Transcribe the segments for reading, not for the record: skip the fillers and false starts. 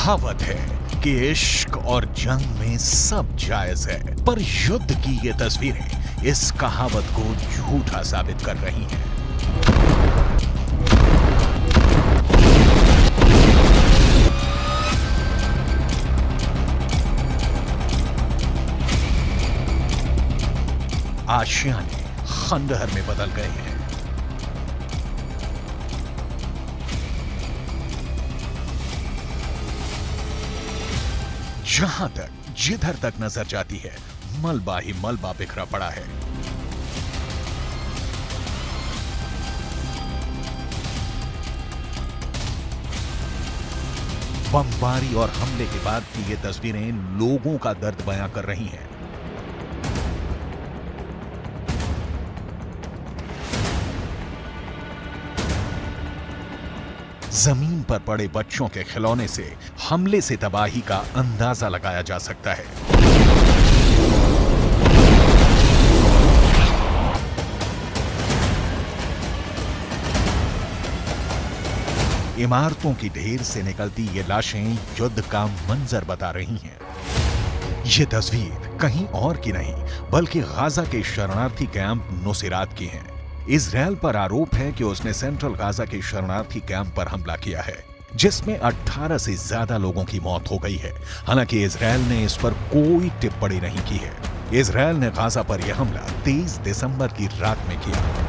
कहावत है कि इश्क और जंग में सब जायज है, पर युद्ध की ये तस्वीरें इस कहावत को झूठा साबित कर रही हैं। आशियाने खंडहर में बदल गए हैं। जहां तक जिधर तक नजर जाती है मलबा ही मलबा बिखरा पड़ा है। बमबारी और हमले के बाद की ये तस्वीरें लोगों का दर्द बयां कर रही हैं। जमीन पर पड़े बच्चों के खिलौने से हमले से तबाही का अंदाजा लगाया जा सकता है। इमारतों की ढेर से निकलती ये लाशें युद्ध का मंजर बता रही हैं। ये तस्वीर कहीं और की नहीं बल्कि गाजा के शरणार्थी कैंप नुसैरात की है। इजरायल पर आरोप है कि उसने सेंट्रल गाजा के शरणार्थी कैंप पर हमला किया है, जिसमें 18 से ज्यादा लोगों की मौत हो गई है। हालांकि इजरायल ने इस पर कोई टिप्पणी नहीं की है। इजरायल ने गाजा पर यह हमला 23 दिसंबर की रात में किया।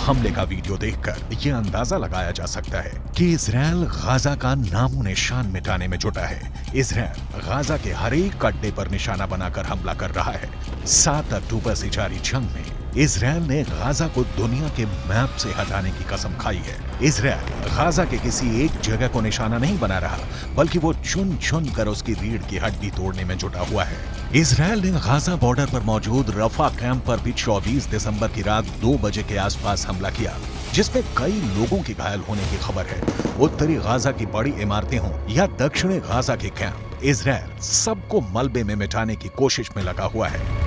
हमले का वीडियो देखकर यह अंदाजा लगाया जा सकता है कि इजरायल गाजा का नामो निशान मिटाने में जुटा है। इजरायल गाजा के हर एक अड्डे पर निशाना बनाकर हमला कर रहा है। 7 अक्टूबर से जारी जंग में इजरायल ने गाजा को दुनिया के मैप से हटाने की कसम खाई है। इजरायल गाजा के किसी एक जगह को निशाना नहीं बना रहा, बल्कि वो चुन चुन कर उसकी रीढ़ की हड्डी तोड़ने में जुटा हुआ है। इजरायल ने गाजा बॉर्डर पर मौजूद रफा कैंप पर भी 24 दिसंबर की रात 2 बजे के आसपास हमला किया, जिसमें कई लोगों के घायल होने की खबर है। उत्तरी गाजा की बड़ी इमारतें हों या दक्षिणी गाजा के कैंप, इजरायल सबको मलबे में मिटाने की कोशिश में लगा हुआ है।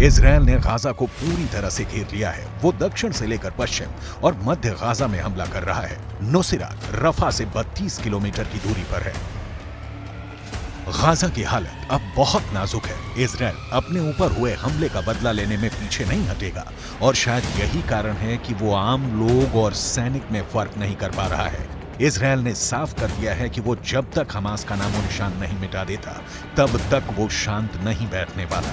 इजरायल ने गाजा को पूरी तरह से घेर लिया है। वो दक्षिण से लेकर पश्चिम और मध्य गाजा में हमला कर रहा है। नुसैरात रफा से 32 किलोमीटर की दूरी पर है। गाजा की हालत अब बहुत नाजुक है। इजरायल अपने ऊपर हुए हमले का बदला लेने में पीछे नहीं हटेगा, और शायद यही कारण है कि वो आम लोग और सैनिक में फर्क नहीं कर पा रहा है। इजरायल ने साफ कर दिया है कि वो जब तक हमास का नामो निशान नहीं मिटा देता, तब तक वो शांत नहीं बैठने वाला।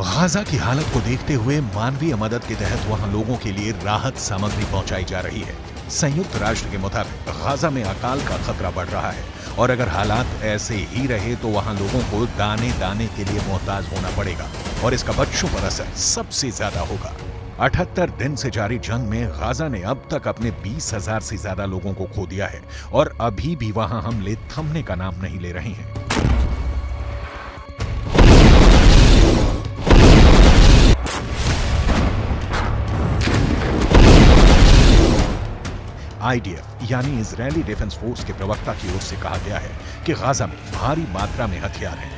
गाजा की हालत को देखते हुए मानवीय मदद के तहत वहां लोगों के लिए राहत सामग्री पहुंचाई जा रही है। संयुक्त राष्ट्र के मुताबिक गाजा में अकाल का खतरा बढ़ रहा है, और अगर हालात ऐसे ही रहे तो वहां लोगों को दाने दाने के लिए मोहताज होना पड़ेगा, और इसका बच्चों पर असर सबसे ज्यादा होगा। 78 दिन से जारी जंग में गाजा ने अब तक अपने 20,000 से ज्यादा लोगों को खो दिया है, और अभी भी वहां हमले थमने का नाम नहीं ले रहे हैं। IDF यानी इजरायली डिफेंस फोर्स के प्रवक्ता की ओर से कहा गया है कि गाजा में भारी मात्रा में हथियार हैं।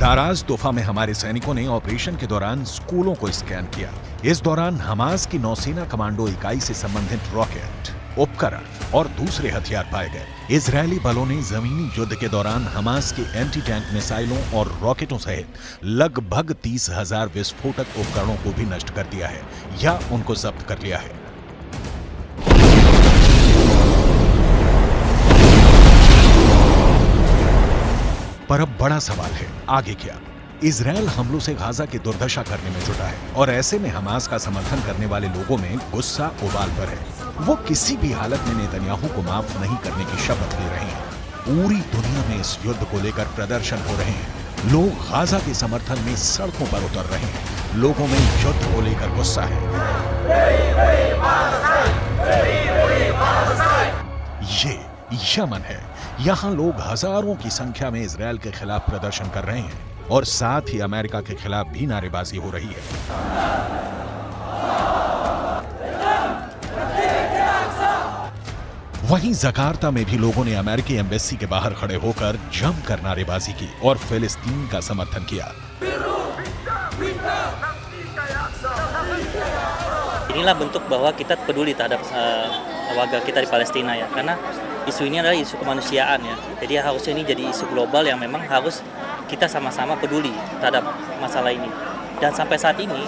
दाराज तोफा में हमारे सैनिकों ने ऑपरेशन के दौरान स्कूलों को स्कैन किया। इस दौरान हमास की नौसेना कमांडो इकाई से संबंधित रॉकेट, उपकरण और दूसरे हथियार पाए गए। इजरायली बलों ने जमीनी युद्ध के दौरान हमास के एंटी टैंक मिसाइलों और रॉकेटों सहित लगभग 30,000 विस्फोटक उपकरणों को भी नष्ट कर दिया है या उनको जब्त कर लिया है। पर अब बड़ा सवाल है, आगे क्या? इजराइल हमलों से गाजा की दुर्दशा करने में जुटा है और ऐसे में हमास का समर्थन करने वाले लोगों में गुस्सा उबाल पर है। वो किसी भी हालत में नेतन्याहू को माफ नहीं करने की शपथ ले रहे हैं। पूरी दुनिया में इस युद्ध को लेकर प्रदर्शन हो रहे हैं। लोग गाजा के समर्थन में सड़कों पर उतर रहे हैं। लोगों में युद्ध को लेकर गुस्सा है। ये यमन है। यहाँ लोग हजारों की संख्या में इजराइल के खिलाफ प्रदर्शन कर रहे हैं और साथ ही अमेरिका के खिलाफ भी नारेबाजी हो रही है। वहीं जकार्ता में भी लोगों ने अमेरिकी एम्बेसी के बाहर खड़े होकर जमकर नारेबाजी की और फिलिस्तीन का समर्थन किया। Inilah bentuk bahwa kita peduli terhadap warga kita di Palestina ya, karena isu ini adalah isu kemanusiaan ya. Jadi harusnya ini jadi isu global yang memang harus kita sama-sama peduli terhadap masalah ini. Dan sampai saat ini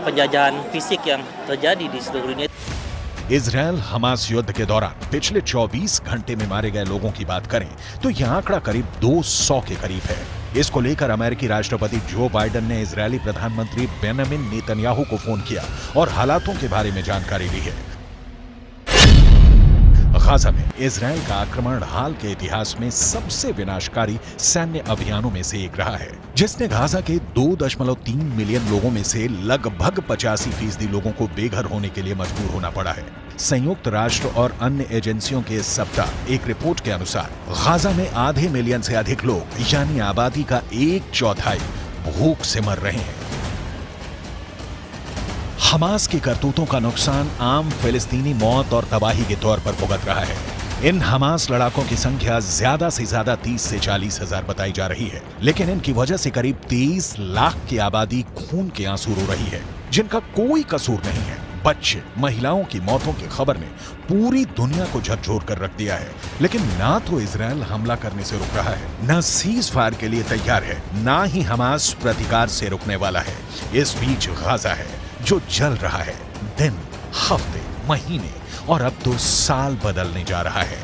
penjajahan fisik yang terjadi di seluruh dunia. Israel Hamas युद्ध के दौरान पिछले 24 घंटे में मारे गए लोगों की बात करें तो यह आंकड़ा करीब 200 के करीब है। इसको लेकर अमेरिकी राष्ट्रपति जो बाइडेन ने इजरायली प्रधानमंत्री बेंजामिन नेतन्याहू को फोन किया और हालातों के बारे में जानकारी ली है। गाजा में इजराइल का आक्रमण हाल के इतिहास में सबसे विनाशकारी सैन्य अभियानों में से एक रहा है, जिसने गाजा के 2.3 मिलियन लोगों में से लगभग 85% लोगों को बेघर होने के लिए मजबूर होना पड़ा है। संयुक्त राष्ट्र और अन्य एजेंसियों के इस सप्ताह एक रिपोर्ट के अनुसार गाजा में आधे मिलियन से अधिक लोग यानी आबादी का 1/4 भूख से मर रहे हैं। हमास की करतूतों का नुकसान आम फिलिस्तीनी मौत और तबाही के तौर पर भुगत रहा है। इन हमास लड़ाकों की संख्या ज्यादा से ज्यादा 30 से 40 हजार बताई जा रही है, लेकिन इनकी वजह से करीब 23 लाख की आबादी खून के आंसू रो रही है, जिनका कोई कसूर नहीं है। बच्चे, महिलाओं की मौतों की खबर ने पूरी दुनिया को झकझोर कर रख दिया है, लेकिन ना तो इजराइल हमला करने से रुक रहा है, ना सीज फायर के लिए तैयार है, ना ही हमास प्रतिकार से रुकने वाला है। इस बीच गाजा है जो जल रहा है, दिन, हफ्ते, महीने और अब तो साल बदलने जा रहा है।